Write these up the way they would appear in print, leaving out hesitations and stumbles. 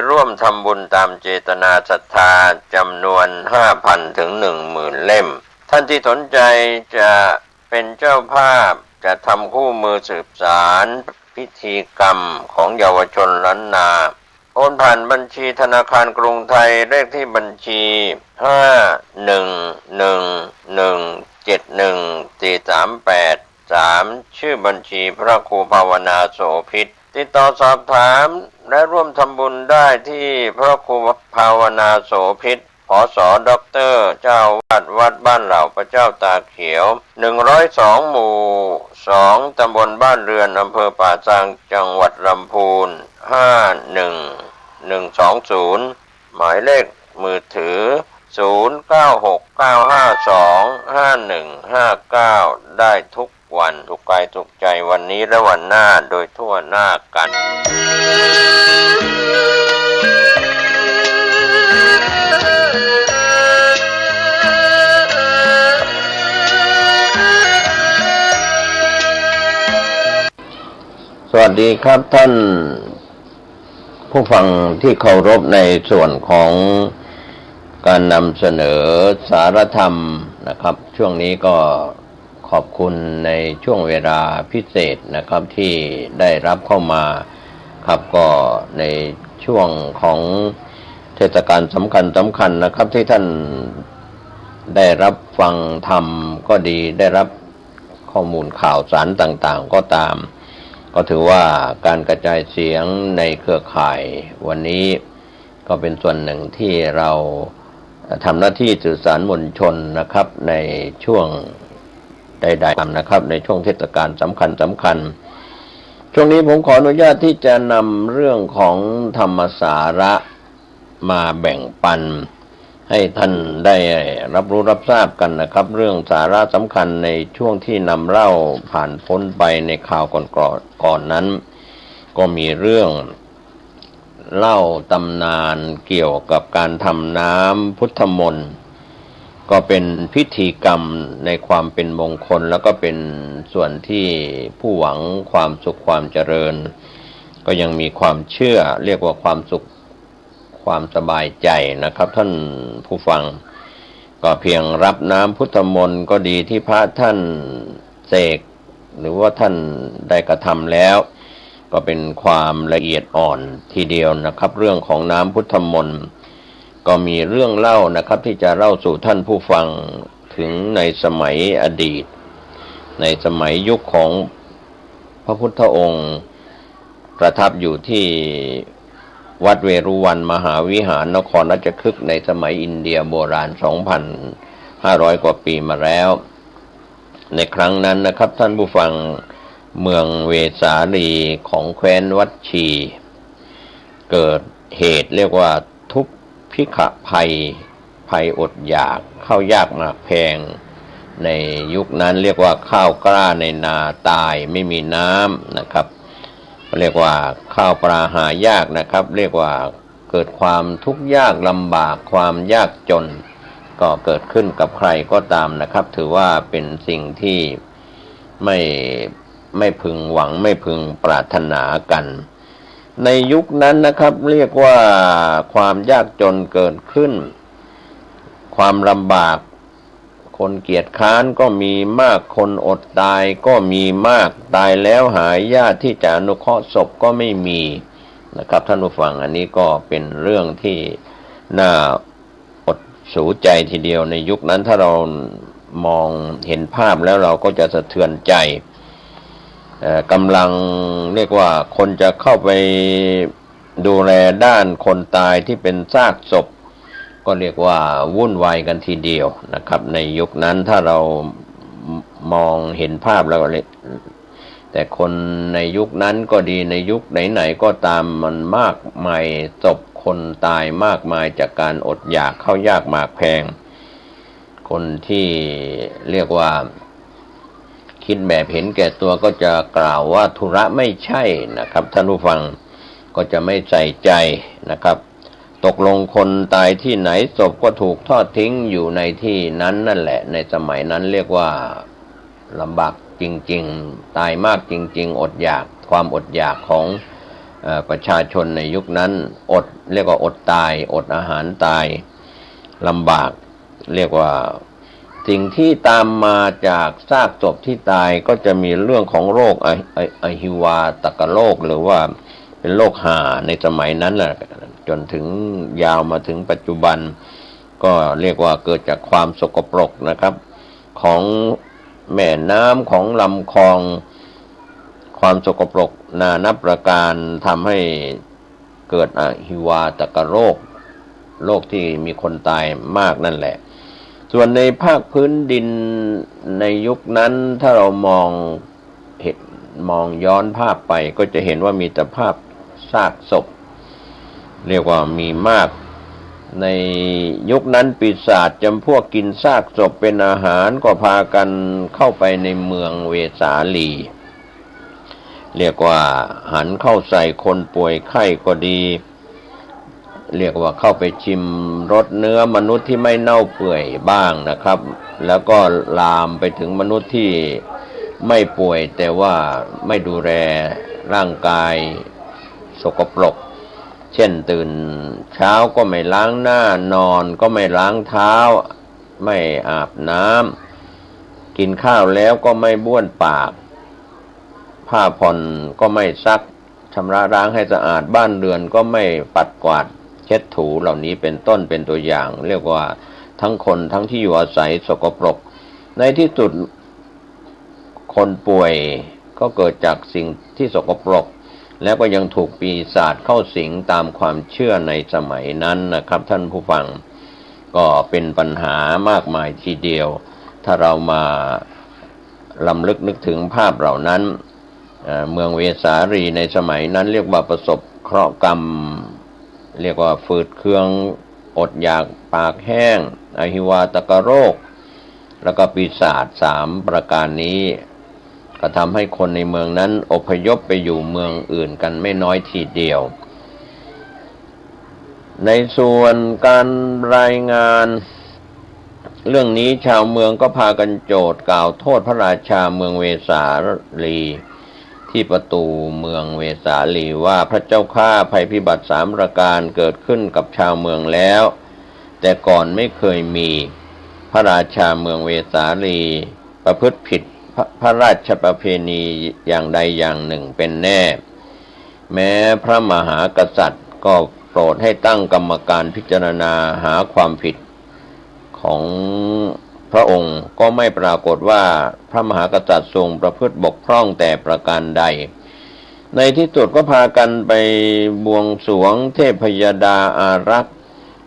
ร่วมทำบุญตามเจตนาศรัทธาจำนวน 5,000 ถึง 10,000 เล่มท่านที่สนใจจะเป็นเจ้าภาพจะทำคู่มือสืบสารพิธีกรรมของเยาวชนล้านนาโอนผ่านบัญชีธนาคารกรุงไทยเลขที่บัญชี511171438ชื่อบัญชีพระครูภาวนาโสภิตติดต่อสอบถามและร่วมทำบุญได้ที่พระครูภาวนาโสภิตผส.ด็อกเตอร์เจ้าวาดวัดบ้านเหล่าพระเจ้าตาเขียว102หมู่2ตำบลบ้านเรือนอำเภอป่าซางจังหวัดลำพูน51120หมายเลขมือถือ0969525159ได้ทุกวันทุกกายทุกใจวันนี้และวันหน้าโดยทั่วหน้ากันสวัสดีครับท่านผู้ฟังที่เคารพในส่วนของการนำเสนอสารธรรมนะครับช่วงนี้ก็ขอบคุณในช่วงเวลาพิเศษนะครับที่ได้รับเข้ามาครับก็ในช่วงของเทศกาลสำคัญนะครับที่ท่านได้รับฟังธรรมก็ดีได้รับข้อมูลข่าวสารต่างๆก็ตามก็ถือว่าการกระจายเสียงในเครือข่ายวันนี้ก็เป็นส่วนหนึ่งที่เราทำหน้าที่สื่อสารมวลชนนะครับในช่วงใดๆนะครับในช่วงเทศกาลสำคัญช่วงนี้ผมขออนุญาตที่จะนำเรื่องของธรรมสาระมาแบ่งปันให้ท่านได้รับรู้รับทราบกันนะครับเรื่องสาระสำคัญในช่วงที่นำเล่าผ่านพ้นไปในข่าวก่อนนั้นก็มีเรื่องเล่าตำนานเกี่ยวกับการทำน้ำพุทธมนต์ก็เป็นพิธีกรรมในความเป็นมงคลแล้วก็เป็นส่วนที่ผู้หวังความสุขความเจริญก็ยังมีความเชื่อเรียกว่าความสุขความสบายใจนะครับท่านผู้ฟังก็เพียงรับน้ำพุทธมนต์ก็ดีที่พระท่านเสกหรือว่าท่านได้กระทำแล้วก็เป็นความละเอียดอ่อนทีเดียวนะครับเรื่องของน้ำพุทธมนต์ก็มีเรื่องเล่านะครับที่จะเล่าสู่ท่านผู้ฟังถึงในสมัยอดีตในสมัยยุคของพระพุทธองค์ประทับอยู่ที่วัดเวรุวันมหาวิหารนครราชคฤห์ในสมัยอินเดียโบราณ 2,500 กว่าปีมาแล้วในครั้งนั้นนะครับท่านผู้ฟังเมืองเวสาลีของแคว้นวัดชีเกิดเหตุเรียกว่าทุพพิฆภัยอดอยากข้าวยากหมากแพงในยุคนั้นเรียกว่าข้าวกล้าในนาตายไม่มีน้ำนะครับเรียกว่าข้าวปลาหายากนะครับเรียกว่าเกิดความทุกข์ยากลำบากความยากจนก็เกิดขึ้นกับใครก็ตามนะครับถือว่าเป็นสิ่งที่ไม่พึงหวังไม่พึงปรารถนากันในยุคนั้นนะครับเรียกว่าความยากจนเกิดขึ้นความลำบากคนเกียจคร้านก็มีมากคนอดตายก็มีมากตายแล้วหาญาติที่จะอนุเคราะห์ศพก็ไม่มีนะครับท่านผู้ฟังอันนี้ก็เป็นเรื่องที่น่าอดสูใจทีเดียวในยุคนั้นถ้าเรามองเห็นภาพแล้วเราก็จะสะเทือนใจกำลังเรียกว่าคนจะเข้าไปดูแลด้านคนตายที่เป็นซากศพก็เรียกว่าวุ่นวายกันทีเดียวนะครับในยุคนั้นถ้าเรามองเห็นภาพแล้วก็แต่คนในยุคนั้นก็ดีในยุคไหนๆก็ตามมันมากมายศพคนตายมากมายจากการอดอยากข้าวยากหมากแพงคนที่เรียกว่าคิดแบบเห็นแก่ตัวก็จะกล่าวว่าธุระไม่ใช่นะครับท่านผู้ฟังก็จะไม่ใส่ใจนะครับตกลงคนตายที่ไหนศพก็ถูกทอดทิ้งอยู่ในที่นั้นนั่นแหละในสมัยนั้นเรียกว่าลำบากจริงๆตายมากจริงๆอดอยากความอดอยากของ ประชาชนในยุคนั้นอดเรียกว่าอดตายอดอาหารตายลำบากเรียกว่าสิ่งที่ตามมาจากซากศพที่ตายก็จะมีเรื่องของโรคอหิวาตกโรคหรือว่าเป็นโรคห่าในสมัยนั้นแหละจนถึงยาวมาถึงปัจจุบันก็เรียกว่าเกิดจากความสกปรกนะครับของแม่น้ำของลำคลองความสกปรกนานับประการทำให้เกิดอหิวาตกโรคโรคที่มีคนตายมากนั่นแหละส่วนในภาคพื้นดินในยุคนั้นถ้าเรามองย้อนภาพไปก็จะเห็นว่ามีแต่ภาพซากศพเรียกว่ามีมากในยุคนั้นปีศาจจำพวกกินซากศพเป็นอาหารก็พากันเข้าไปในเมืองเวสาลีเรียกว่าหันเข้าใส่คนป่วยไข้ก็ดีเรียกว่าเข้าไปชิมรสเนื้อมนุษย์ที่ไม่เน่าเปื่อยบ้างนะครับแล้วก็ลามไปถึงมนุษย์ที่ไม่ป่วยแต่ว่าไม่ดูแลร่างกายสกปรกเช่นตื่นเช้าก็ไม่ล้างหน้านอนก็ไม่ล้างเท้าไม่อาบน้ำกินข้าวแล้วก็ไม่บ้วนปากผ้าผ่อนก็ไม่ซักชำระล้างให้สะอาดบ้านเรือนก็ไม่ปัดกวาดเช็ดถูเหล่านี้เป็นต้นเป็นตัวอย่างเรียกว่าทั้งคนทั้งที่อยู่อาศัยสกปรกในที่สุดคนป่วยก็เกิดจากสิ่งที่สกปรกแล้วก็ยังถูกปีศาจเข้าสิงตามความเชื่อในสมัยนั้นนะครับท่านผู้ฟังก็เป็นปัญหามากมายทีเดียวถ้าเรามาลำลึกนึกถึงภาพเหล่านั้นเมืองเวสาลีในสมัยนั้นเรียกว่าประสบเคราะห์กรรมเรียกว่าฝืดเคืองอดอยากปากแห้งอหิวาตกโรคแล้วก็ปีศาจ3ประการนี้ก็ทำให้คนในเมืองนั้นอพยพไปอยู่เมืองอื่นกันไม่น้อยทีเดียวในส่วนการรายงานเรื่องนี้ชาวเมืองก็พากันโจทย์กล่าวโทษพระราชาเมืองเวสาลีที่ประตูเมืองเวสาลีว่าพระเจ้าข้าภัยพิบัติ3ประการเกิดขึ้นกับชาวเมืองแล้วแต่ก่อนไม่เคยมีพระราชาเมืองเวสาลีประพฤติผิดพระราชประเพณีอย่างใดอย่างหนึ่งเป็นแน่แม้พระมหากษัตริย์ก็โปรดให้ตั้งกรรมการพิจารณาหาความผิดของพระองค์ก็ไม่ปรากฏว่าพระมหากษัตริย์ทรงประพฤติบกพร่องแต่ประการใดในที่สุดก็พากันไปบวงสรวงเทพยดาอารักษ์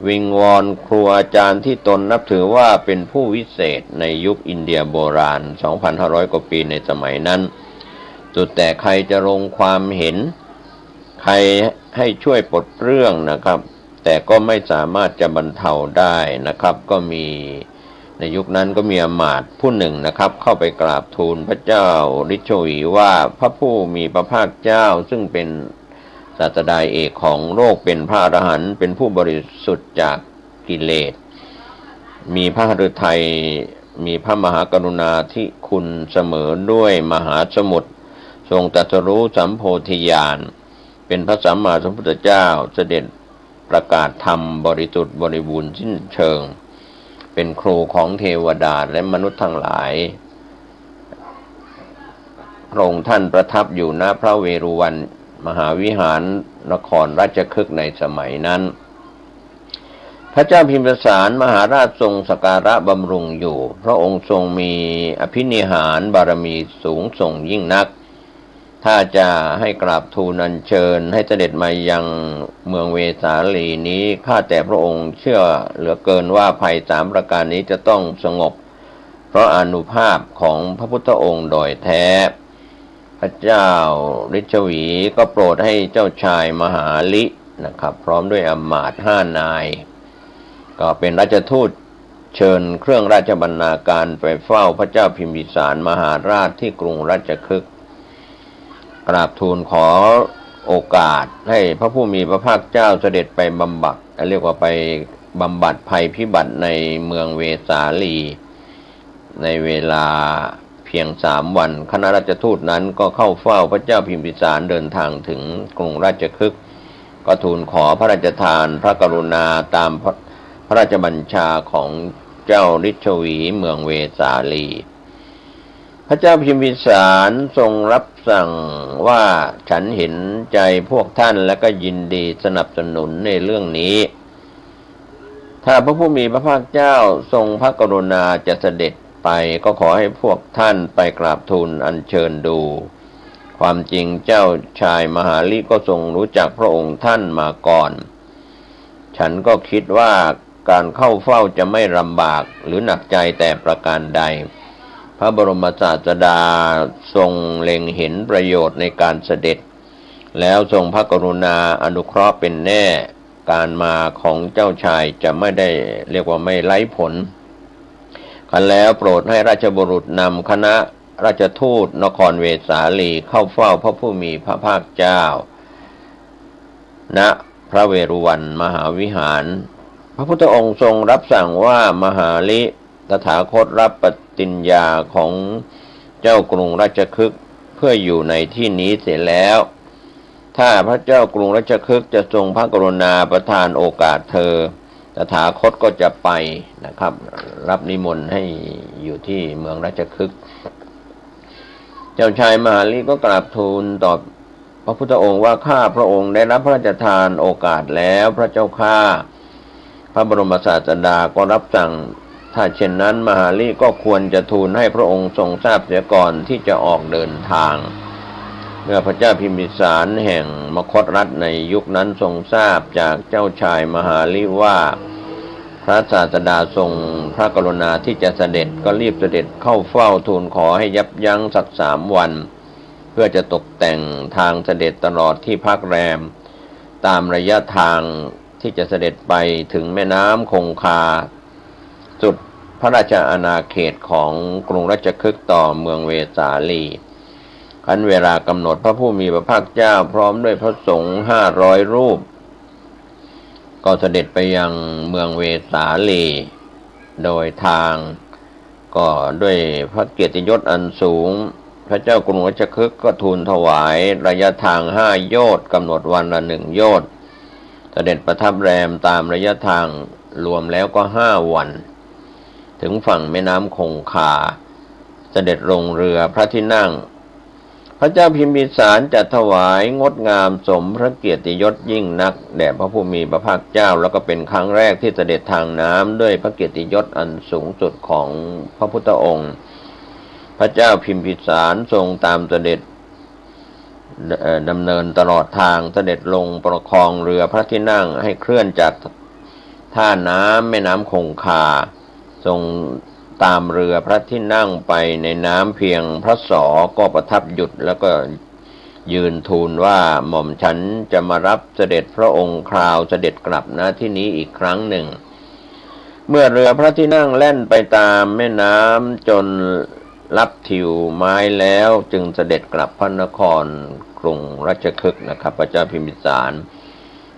วิงวอนครูอาจารย์ที่ตนนับถือว่าเป็นผู้วิเศษในยุคอินเดียโบราณ 2,500 กว่าปีในสมัยนั้นสุดแต่ใครจะลงความเห็นใครให้ช่วยปลดเรื่องนะครับแต่ก็ไม่สามารถจะบรรเทาได้นะครับก็มีในยุคนั้นก็มีอมาตย์ผู้หนึ่งนะครับเข้าไปกราบทูลพระเจ้าฤชวีว่าพระผู้มีพระภาคเจ้าซึ่งเป็นศาสดาเอกของโลกเป็นพระอรหันต์เป็นผู้บริสุทธิ์จากกิเลสมีพระฤทัยมีพระมหากรุณาธิคุณเสมอด้วยมหาสมุทรทรงตรัสรู้สัมโพธิญาณเป็นพระสัมมาสัมพุทธเจ้าเสด็จประกาศธรรมบริสุทธิ์บริบูรณ์สิ้นเชิงเป็นครูของเทวดาและมนุษย์ทั้งหลายพระองค์ท่านประทับอยู่ณพระเวรุวันมหาวิหารนครราชคฤห์ในสมัยนั้นพระเจ้าพิมพิสารมหาราชทรงสักการะบำรุงอยู่พระองค์ทรงมีอภินิหารบารมีสูงส่งยิ่งนักถ้าจะให้กราบทูลอัญเชิญให้เสด็จมายังเมืองเวสาลีนี้ข้าแต่พระองค์เชื่อเหลือเกินว่าภัย3ประการนี้จะต้องสงบเพราะอานุภาพของพระพุทธองค์โดยแท้พระเจ้าฤชวีก็โปรดให้เจ้าชายมหาลินะครับพร้อมด้วยอมาตย์5 นายก็เป็นราชทูตเชิญเครื่องราชบรรณาการไปเฝ้าพระเจ้าพิมพิสารมหาราชที่กรุงราชคฤห์กราบทูลขอโอกาสให้พระผู้มีพระภาคเจ้าเสด็จไปบำบัดเรียกว่าไปบำบัดภัยพิบัติในเมืองเวสาลีในเวลา เพียง3 วันคณะราชทูตนั้นก็เข้าเฝ้าพระเจ้าพิมพิสารเดินทางถึงกรุงราชคฤห์ก็ทูลขอพระราชทานพระกรุณาตามพระราชบัญชาของเจ้าฤชวีเมืองเวสาลีพระเจ้าพิมพิสารทรงรับสั่งว่าฉันเห็นใจพวกท่านและก็ยินดีสนับสนุนในเรื่องนี้ถ้าพระผู้มีพระภาคเจ้าทรงพระกรุณาจะเสด็จไปก็ขอให้พวกท่านไปกราบทูลอัญเชิญดูความจริงเจ้าชายมหาลิก็ทรงรู้จักพระองค์ท่านมาก่อนฉันก็คิดว่าการเข้าเฝ้าจะไม่ลำบากหรือหนักใจแต่ประการใดพระบรมศาสดาทรงเล็งเห็นประโยชน์ในการเสด็จแล้วทรงพระกรุณาอนุเคราะห์เป็นแน่การมาของเจ้าชายจะไม่ได้เรียกว่าไม่ไร้ผลคันแล้วโปรดให้ราชบุรุษนำคณะราชทูตนครเวสาลีเข้าเฝ้าพระผู้มีพระภาคเจ้าณพระเวรุวันมหาวิหารพระพุทธองค์ทรงรับสั่งว่ามหาลิตถาคตรับปฏิญญาของเจ้ากรุงราชคฤห์เพื่ออยู่ในที่นี้เสร็จแล้วถ้าพระเจ้ากรุงราชคฤห์จะทรงพระกรุณาประทานโอกาสเธอตถาคตก็จะไปนะครับรับนิมนต์ให้อยู่ที่เมืองราชคฤห์เจ้าชายมหาลิก็กราบทูลตอบพระพุทธองค์ว่าข้าพระองค์ได้รับพระราชทานโอกาสแล้วพระเจ้าข้าพระบรมศาสดาก็รับสั่งถ้าเช่นนั้นมหาลิก็ควรจะทูลให้พระองค์ทรงทราบเสียก่อนที่จะออกเดินทางเมื่อพระเจ้าพิมพิสารแห่งมคธรัฐในยุคนั้นทรงทราบจากเจ้าชายมหาลิว่าพระศาสดาทรงพระกรุณาที่จะเสด็จก็รีบเสด็จเข้าเฝ้าทูลขอให้ยับยั้งสัก3 วันเพื่อจะตกแต่งทางเสด็จตลอดที่พักแรมตามระยะทางที่จะเสด็จไปถึงแม่น้ำคงคาสุดพระราชอาณาเขตของกรุงราชคฤห์ต่อเมืองเวสาลีคันเวลากำหนดพระผู้มีพระภาคเจ้าพร้อมด้วยพระสงฆ์500 รูปก็เสด็จไปยังเมืองเวสาลีโดยทางก็ด้วยพระเกียรติยศอันสูงพระเจ้ากรุงราชคฤห์ก็ทูลถวายระยะทาง5 โยชน์กำหนดวันละ1 โยชน์เสด็จประทับแรมตามระยะทางรวมแล้วก็5 วันถึงฝั่งแม่น้ำคงคาเสด็จลงเรือพระที่นั่งพระเจ้าพิมพิสารจัดถวายงดงามสมพระเกียรติยศยิ่งนักแด่พระผู้มีพระภาคเจ้าแล้วก็เป็นครั้งแรกที่เสด็จทางน้ำด้วยพระเกียรติยศอันสูงสุดของพระพุทธองค์พระเจ้าพิมพิสารทรงตามเสด็จดำเนินตลอดทางเสด็จลงประคองเรือพระที่นั่งให้เคลื่อนจากท่าน้ำแม่น้ำคงคาทรงตามเรือพระที่นั่งไปในน้ำเพียงพระศก็ประทับหยุดแล้วก็ยืนทูลว่าหม่อมฉันจะมารับเสด็จพระองค์คราวเสด็จกลับณที่นี้อีกครั้งหนึ่งเมื่อเรือพระที่นั่งแล่นไปตามแม่น้ำจนลับทิวไม้แล้วจึงเสด็จกลับพระนครกรุงราชคฤห์นะครับพระเจ้าพิมพิสาร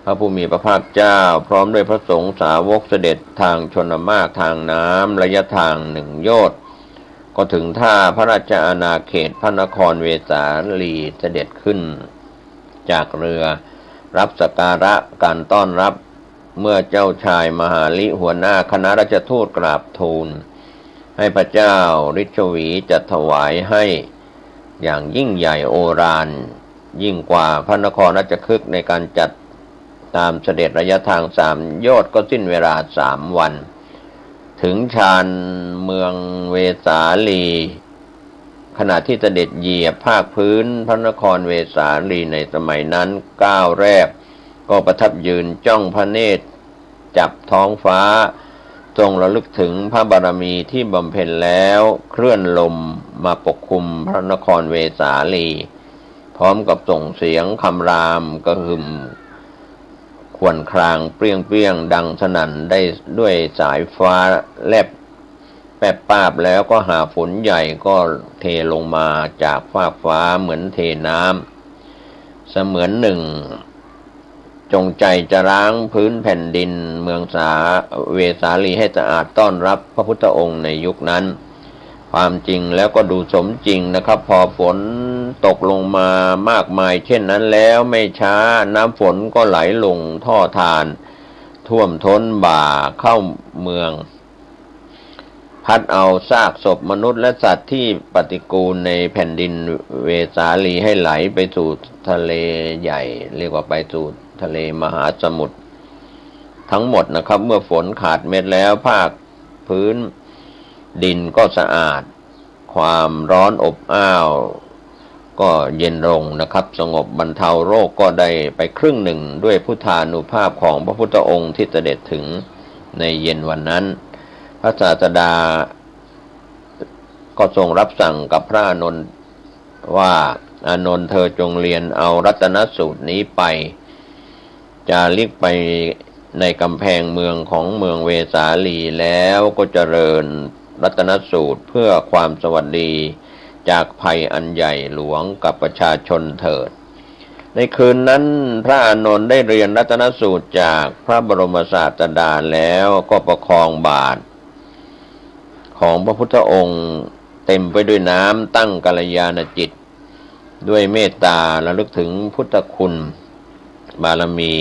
พระผู้มีพระภาคเจ้าพร้อมด้วยพระสงฆ์สาวกเสด็จทางชนมากทางน้ำระยะทาง1 โยชน์ก็ถึงท่าพระราชอาณาเขตพระนครเวสาลีเสด็จขึ้นจากเรือรับสักการะการต้อนรับเมื่อเจ้าชายมหาลิหัวหน้าคณะราชทูตกราบทูลให้พระเจ้าฤชวีจัดถวายให้อย่างยิ่งใหญ่โอฬารยิ่งกว่าพระนครราชคฤห์ในการจัดตามเสด็จระยะทาง3 โยชน์ก็สิ้นเวลา3 วันถึงชานเมืองเวสาลีขณะที่เสด็จเหยียบภาคพื้นพระนครเวสาลีในสมัยนั้นก้าวแรกก็ประทับยืนจ้องพระเนตรจับท้องฟ้าทรงระลึกถึงพระบารมีที่บำเพ็ญแล้วเคลื่อนลมมาปกคลุมพระนครเวสาลีพร้อมกับส่งเสียงคำรามกระหึ่มครวญครางเปรี้ยงดังสนั่นได้ด้วยสายฟ้าแลบแปบปาบแล้วก็หาฝนใหญ่ก็เทลงมาจากฟากฟ้าเหมือนเทน้ำเสมือนหนึ่งจงใจจะล้างพื้นแผ่นดินเมืองเวสาลีให้สะอาดต้อนรับพระพุทธองค์ในยุคนั้น ความจริงแล้วก็ดูสมจริงนะครับ พอฝนตกลงมามากมายเช่นนั้นแล้วไม่ช้าน้ำฝนก็ไหลลงท่อทานท่วมท้นบ่าเข้าเมืองพัดเอาซากศพมนุษย์และสัตว์ที่ปฏิกูลในแผ่นดินเวสาลีให้ไหลไปสู่ทะเลใหญ่เรียกว่าไปสู่ทะเลมหาสมุทรทั้งหมดนะครับเมื่อฝนขาดเม็ดแล้วภาคพื้นดินก็สะอาดความร้อนอบอ้าวก็เย็นลงนะครับสงบบรรเทาโรคก็ได้ไปครึ่งหนึ่งด้วยพุทธานุภาพของพระพุทธองค์ที่เสด็จถึงในเย็นวันนั้นพระศาสดาก็ทรงรับสั่งกับพระอานนท์ว่าอานนท์เธอจงเรียนเอารัตนสูตรนี้ไปจาริกไปในกำแพงเมืองของเมืองเวสาลีแล้วก็เจริญรัตนสูตรเพื่อความสวัสดีจากภัยอันใหญ่หลวงกับประชาชนเถิดในคืนนั้นพระอานนท์ได้เรียนรัตนสูตรจากพระบรมศาสดาแล้วก็ประคองบาตรของพระพุทธองค์เต็มไปด้วยน้ำตั้งกัลยาณจิตด้วยเมตตาระลึกถึงพุทธคุณบารมี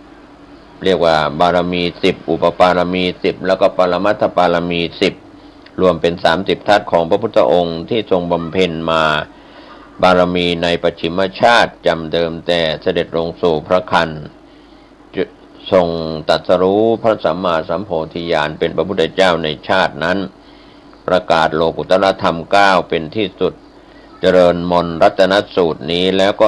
10เรียกว่าบารมี10อุปปารมี10แล้วก็ปรมัตถบารมี10รวมเป็น30ทัศของพระพุทธองค์ที่ทรงบำเพ็ญมาบารมีในปัจฉิมชาติจำเดิมแต่เสด็จลงสู่พระคันทรงตรัสรู้พระสัมมาสัมโพธิญาณเป็นพระพุทธเจ้าในชาตินั้นประกาศโลกุตตรธรรม9เป็นที่สุดเจริญมนต์รัตนสูตรนี้แล้วก็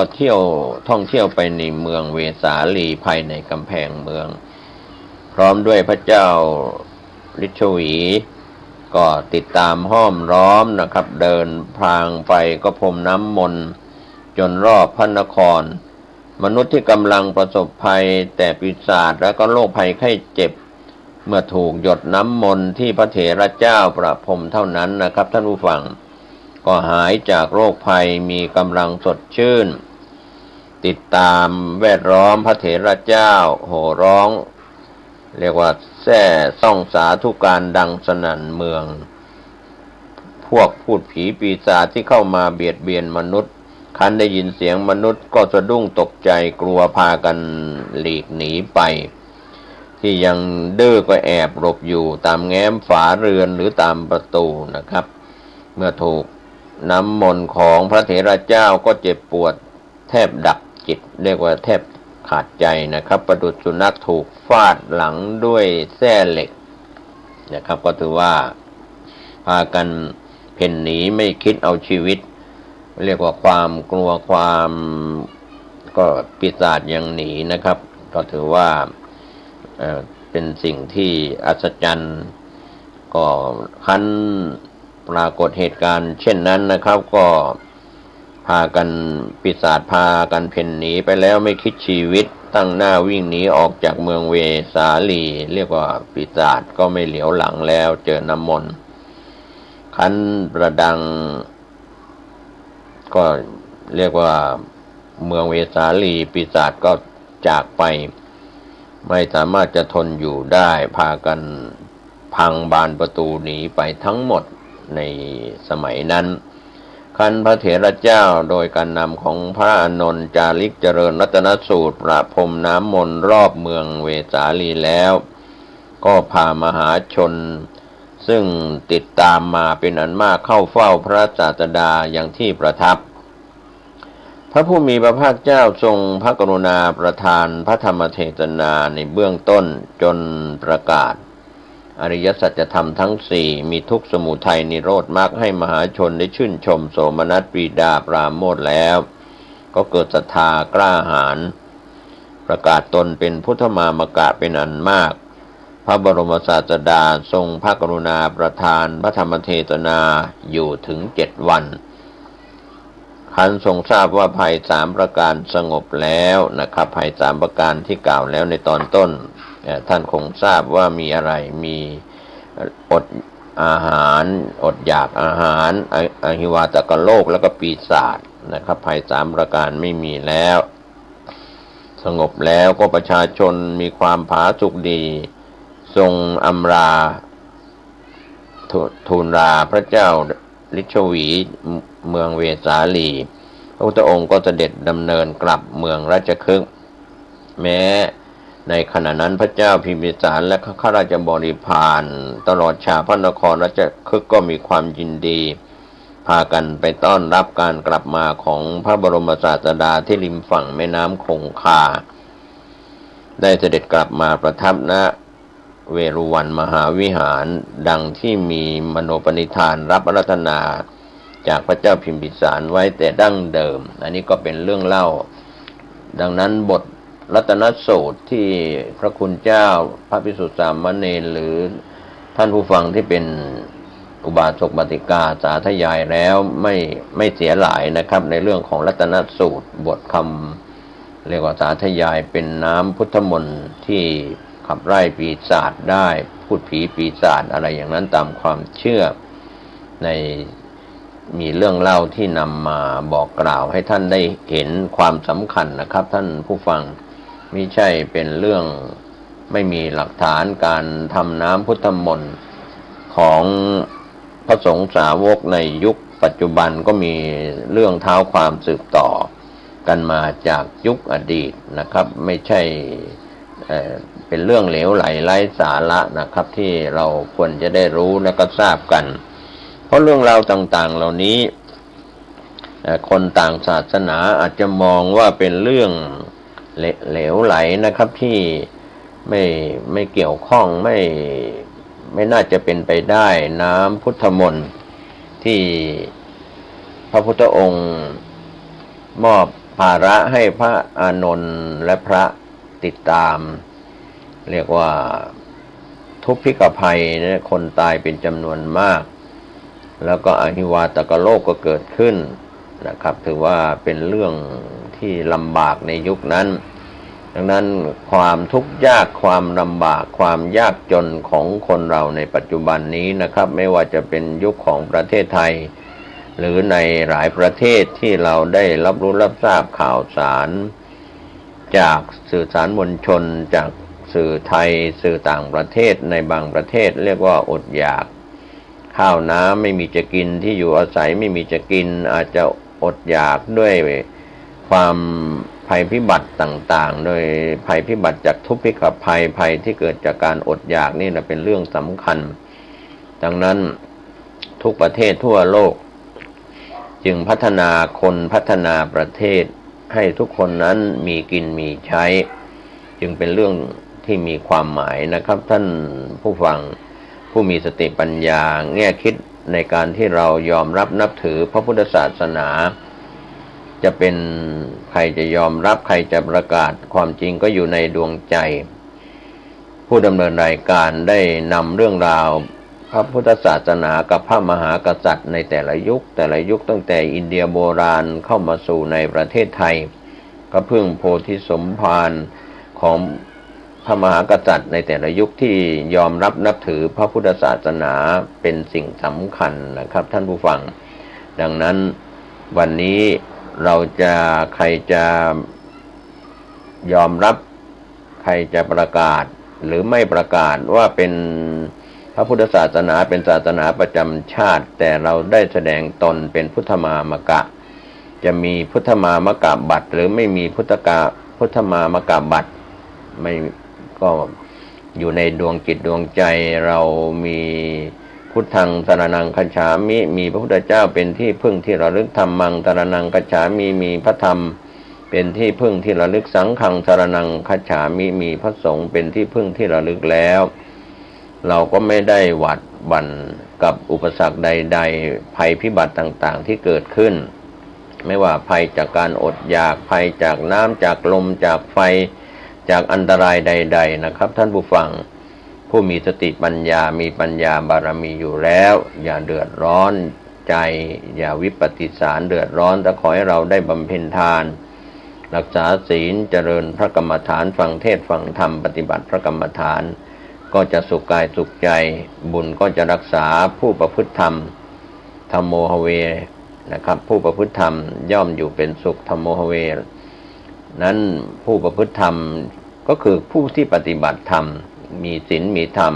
ท่องเที่ยวไปในเมืองเวสาลีภายในกำแพงเมืองพร้อมด้วยพระเจ้าฤชวีก็ติดตามห้อมล้อมนะครับเดินพลางไปก็พรมน้ำมนต์จนรอบพระนครมนุษย์ที่กำลังประสบภัยแต่ปีศาจและก็โรคภัยไข้เจ็บเมื่อถูกหยดน้ำมนต์ที่พระเถระเจ้าประพรมเท่านั้นนะครับท่านผู้ฟังก็หายจากโรคภัยมีกำลังสดชื่นติดตามแวดล้อมพระเถระเจ้าโห่ร้องเรียกว่าแซ่ซ่องสาธุการดังสนั่นเมืองพวกพูดผีปีศาจที่เข้ามาเบียดเบียนมนุษย์คันได้ยินเสียงมนุษย์ก็สะดุ้งตกใจกลัวพากันหลีกหนีไปที่ยังดื้อก็แอบหลบอยู่ตามแง้มฝาเรือนหรือตามประตูนะครับเมื่อถูกน้ำมนต์ของพระเถระเจ้าก็เจ็บปวดแทบดับจิตเรียกว่าแทบขาดใจนะครับประดุจสุนัขถูกฟาดหลังด้วยแส้เหล็กนะครับก็ถือว่าพากันเพ่นหนีไม่คิดเอาชีวิตเรียกว่าความกลัวความก็ปีศาจยังหนีนะครับก็ถือว่าเป็นสิ่งที่อัศจรรย์ก็คันปรากฏเหตุการณ์เช่นนั้นนะครับก็พากันปีศาจพากันเพ่นหนีไปแล้วไม่คิดชีวิตตั้งหน้าวิ่งหนีออกจากเมืองเวสาลีเรียกว่าปีศาจก็ไม่เหลียวหลังแล้วเจอน้ำมนต์คันประดังก็เรียกว่าเมืองเวสาลีปีศาจก็จากไปไม่สามารถจะทนอยู่ได้พากันพังบานประตูหนีไปทั้งหมดในสมัยนั้นคันพระเถระเจ้าโดยการนำของพระอานนท์จาริกเจริญรัตนสูตรประพรมน้ำมนต์รอบเมืองเวสาลีแล้วก็พามหาชนซึ่งติดตามมาเป็นอันมากเข้าเฝ้าพระศาสดาอย่างที่ประทับพระผู้มีพระภาคเจ้าทรงพระกรุณาประทานพระธรรมเทศนาในเบื้องต้นจนประกาศอริยสัจธรรมทั้งสี่มีทุกข์สมุทัยนิโรธมรรคให้มหาชนได้ชื่นชมโสมนัสปรีดาปราโมทย์แล้วก็เกิดศรัทธากล้าหาญประกาศตนเป็นพุทธมามกะเป็นอันมากพระบรมศาสดาทรงพระกรุณาประทานพระธรรมเทศนาอยู่ถึง7 วันคันทรงทราบว่าภัย3ประการสงบแล้วนะครับภัย3ประการที่กล่าวแล้วในตอนต้นท่านคงทราบว่ามีอะไรมีอดอาหารอดอยากอาหารอหิวาตกโรคแล้วก็ปีศาจนะครับภัย3ประการไม่มีแล้วสงบแล้วก็ประชาชนมีความผาสุกดีทรงอำลา ทูลลาพระเจ้าลิชวีเมืองเวสาลีพระพุทธองค์ก็เสด็จดำเนินกลับเมืองราชคฤห์แม้ในขณะนั้นพระเจ้าพิมพิสารและข้าราชบริพารตลอดชาวพระนครราชคฤห์ก็มีความยินดีพากันไปต้อนรับการกลับมาของพระบรมศาสดาที่ริมฝั่งแม่น้ำคงคาได้เสด็จกลับมาประทับณเวรุวันมหาวิหารดังที่มีมโนปณิธานรับอาราธนาจากพระเจ้าพิมพิสารไว้แต่ดั้งเดิมอันนี้ก็เป็นเรื่องเล่าดังนั้นบทรัตนสูตรที่พระคุณเจ้าพระภิกษุสามเณรหรือท่านผู้ฟังที่เป็นอุบาสกบัติกาสาธยายแล้วไม่เสียหลายนะครับในเรื่องของรัตนสูตรบทคำเรียกว่าสาธยายเป็นน้ำพุทธมนต์ที่ขับไล่ปีศาจได้พูดผีปีศาจอะไรอย่างนั้นตามความเชื่อในมีเรื่องเล่าที่นำมาบอกกล่าวให้ท่านได้เห็นความสำคัญนะครับท่านผู้ฟังไม่ใช่เป็นเรื่องไม่มีหลักฐานการทำน้ำพุทธมนต์ของพระสงฆ์สาวกในยุคปัจจุบันก็มีเรื่องเท้าความสืบต่อกันมาจากยุคอดีตนะครับไม่ใช่เป็นเรื่องเหลวไหลไร้สาระนะครับที่เราควรจะได้รู้และก็ทราบกันเพราะเรื่องราวต่างๆเหล่านี้คนต่างศาสนาอาจจะมองว่าเป็นเรื่องเหลวไหลนะครับที่ไม่เกี่ยวข้องไม่น่าจะเป็นไปได้น้ำพุทธมนต์ที่พระพุทธองค์มอบภาระให้พระอานนท์และพระติดตามเรียกว่าทุพพิกภัยนะคนตายเป็นจำนวนมากแล้วก็อหิวาตกโรคก็เกิดขึ้นนะครับถือว่าเป็นเรื่องที่ลำบากในยุคนั้นดังนั้นความทุกข์ยากความลำบากความยากจนของคนเราในปัจจุบันนี้นะครับไม่ว่าจะเป็นยุคของประเทศไทยหรือในหลายประเทศที่เราได้รับรู้รับทราบข่าวสารจากสื่อสารมวลชนจากสื่อไทยสื่อต่างประเทศในบางประเทศเรียกว่าอดอยากข้าวน้ำไม่มีจะกินที่อยู่อาศัยไม่มีจะกินอาจจะอดอยากด้วยความภัยพิบัติต่างๆโดยภัยพิบัติจากทุพพิกภัยที่เกิดจากการอดอยากนี่นะเป็นเรื่องสำคัญดังนั้นทุกประเทศทั่วโลกจึงพัฒนาคนพัฒนาประเทศให้ทุกคนนั้นมีกินมีใช้จึงเป็นเรื่องที่มีความหมายนะครับท่านผู้ฟังผู้มีสติปัญญาแง่คิดในการที่เรายอมรับนับถือพระพุทธศาสนาจะเป็นใครจะยอมรับใครจะประกาศความจริงก็อยู่ในดวงใจผู้ดำเนินรายการได้นำเรื่องราวพระพุทธศาสนากับพระมหากษัตริย์ในแต่ละยุคตั้งแต่อินเดียโบราณเข้ามาสู่ในประเทศไทยก็พึ่งโพธิสมภารของพระมหากษัตริย์ในแต่ละยุคที่ยอมรับนับถือพระพุทธศาสนาเป็นสิ่งสำคัญนะครับท่านผู้ฟังดังนั้นวันนี้ใครจะยอมรับใครจะประกาศหรือไม่ประกาศว่าเป็นพระพุทธศาสนาเป็นศาสนาประจำชาติแต่เราได้แสดงตนเป็นพุทธมามกะจะมีพุทธมามกะบัตรหรือไม่มีพุทธมามกะบัตรไม่ก็อยู่ในดวงจิตดวงใจเรามีพุทธังสรณังคัจฉามิมีพระพุทธเจ้าเป็นที่พึ่งที่ระลึกธัมมังสรณังคัจฉามิมีพระธรรมเป็นที่พึ่งที่ระลึกสังฆังสรณังคัจฉามิมีพระสงฆ์เป็นที่พึ่งที่ระลึกแล้วเราก็ไม่ได้หวาดหวั่นกับอุปสรรคใดๆภัยพิบัติต่างๆที่เกิดขึ้นไม่ว่าภัยจากการอดอยากภัยจากน้ำจากลมจากไฟจากอันตรายใดๆนะครับท่านผู้ฟังผู้มีสติปัญญามีปัญญาบารมีอยู่แล้วอย่าเดือดร้อนใจอย่าวิปฏิสารเดือดร้อนแต่ขอให้เราได้บำเพ็ญทานรักษาศีลเจริญพระกรรมฐานฟังเทศน์ฟังธรรมปฏิบัติพระกรรมฐานก็จะสุขกายสุขใจบุญก็จะรักษาผู้ประพฤติธรรมธัมโมหเวนะครับผู้ประพฤติธรรมย่อมอยู่เป็นสุขธัมโมหเวนั้นผู้ประพฤติธรรมก็คือผู้ที่ปฏิบัติธรรมมีศีลมีธรรม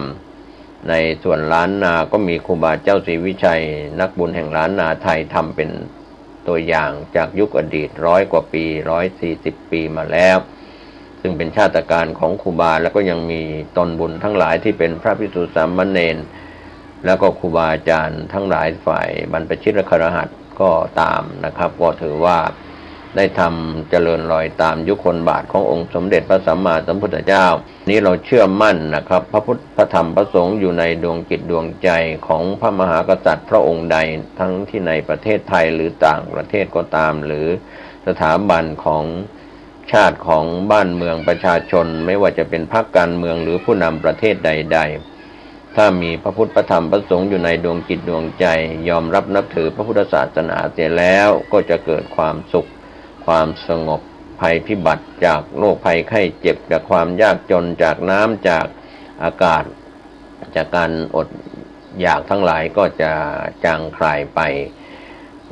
ในส่วนล้านนาก็มีครูบาเจ้าศรีวิชัยนักบุญแห่งล้านนาไทยทำเป็นตัวอย่างจากยุคอดีต100 กว่าปี140 ปีมาแล้วซึ่งเป็นชาติการของครูบาแล้วก็ยังมีตนบุญทั้งหลายที่เป็นพระภิกษุสามเณรแล้วก็ครูบาอาจารย์ทั้งหลายฝ่ายบรรพชิตและคฤหัสถ์ก็ตามนะครับก็ถือว่าได้ทำเจริญรอยตามยุคลบาทขององค์สมเด็จพระสัมมาสัมพุทธเจ้านี้เราเชื่อมั่นนะครับพระพุทธพระธรรมพระสงฆ์อยู่ในดวงจิตดวงใจของพระมหากษัตริย์พระองค์ใดทั้งที่ในประเทศไทยหรือต่างประเทศก็ตามหรือสถาบันของชาติของบ้านเมืองประชาชนไม่ว่าจะเป็นพรรคการเมืองหรือผู้นำประเทศใดๆถ้ามีพระพุทธพระธรรมพระสงฆ์อยู่ในดวงจิตดวงใจยอมรับนับถือพระพุทธศาสนาเสียแล้วก็จะเกิดความสุขความสงบภัยพิบัติจากโรคภัยไข้เจ็บจากความยากจนจากน้ำจากอากาศจากการอดอยากทั้งหลายก็จะจางคลายไป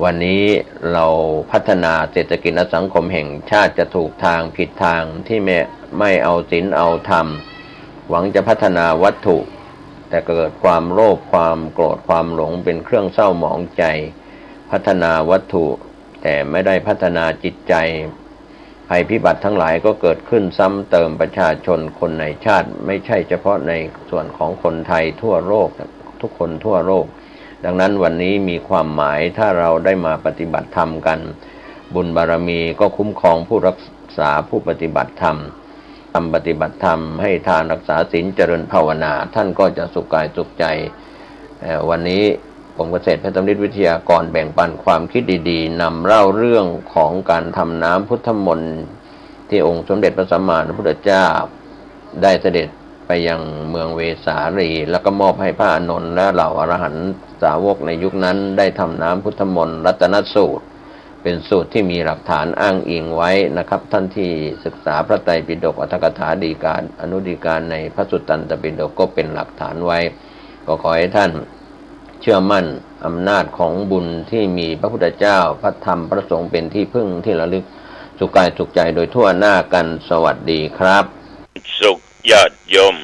วันนี้เราพัฒนาเศรษฐกิจและสังคมแห่งชาติจะถูกทางผิดทางที่ไม่เอาศีลเอาธรรมหวังจะพัฒนาวัตถุแต่เกิดความโลภความโกรธความหลงเป็นเครื่องเศร้าหมองใจพัฒนาวัตถุแต่ไม่ได้พัฒนาจิตใจภัยพิบัติทั้งหลายก็เกิดขึ้นซ้ำเติมประชาชนคนในชาติไม่ใช่เฉพาะในส่วนของคนไทยทั่วโลกทุกคนทั่วโลกดังนั้นวันนี้มีความหมายถ้าเราได้มาปฏิบัติธรรมกันบุญบารมีก็คุ้มครองผู้รักษาผู้ปฏิบัติธรรมทำปฏิบัติธรรมให้ทานรักษาศีลเจริญภาวนาท่านก็จะสุขกายสุขใจวันนี้ผมเกษตรเพชรสำริดวิทยากรแบ่งปันความคิดดีๆนำเล่าเรื่องของการทำน้ำพุทธมนต์ที่องค์สมเด็จพระสัมมาสัมพุทธเจ้าได้เสด็จไปยังเมืองเวสาลีแล้วก็มอบให้พระอานนท์และเหล่าอรหันตสาวกในยุคนั้นได้ทำน้ำพุทธมนต์รัตนสูตรเป็นสูตรที่มีหลักฐานอ้างอิงไว้นะครับท่านที่ศึกษาพระไตรปิฎกอรรถกถาฎีกาอนุฎีกาในพระสุตตันตปิฎกก็เป็นหลักฐานไว้ก็ขอให้ท่านเชื่อมั่นอำนาจของบุญที่มีพระพุทธเจ้าพระธรรมพระสงฆ์เป็นที่พึ่งที่ระลึกสุขกายสุขใจโดยทั่วหน้ากันสวัสดีครับสุขญาติโยม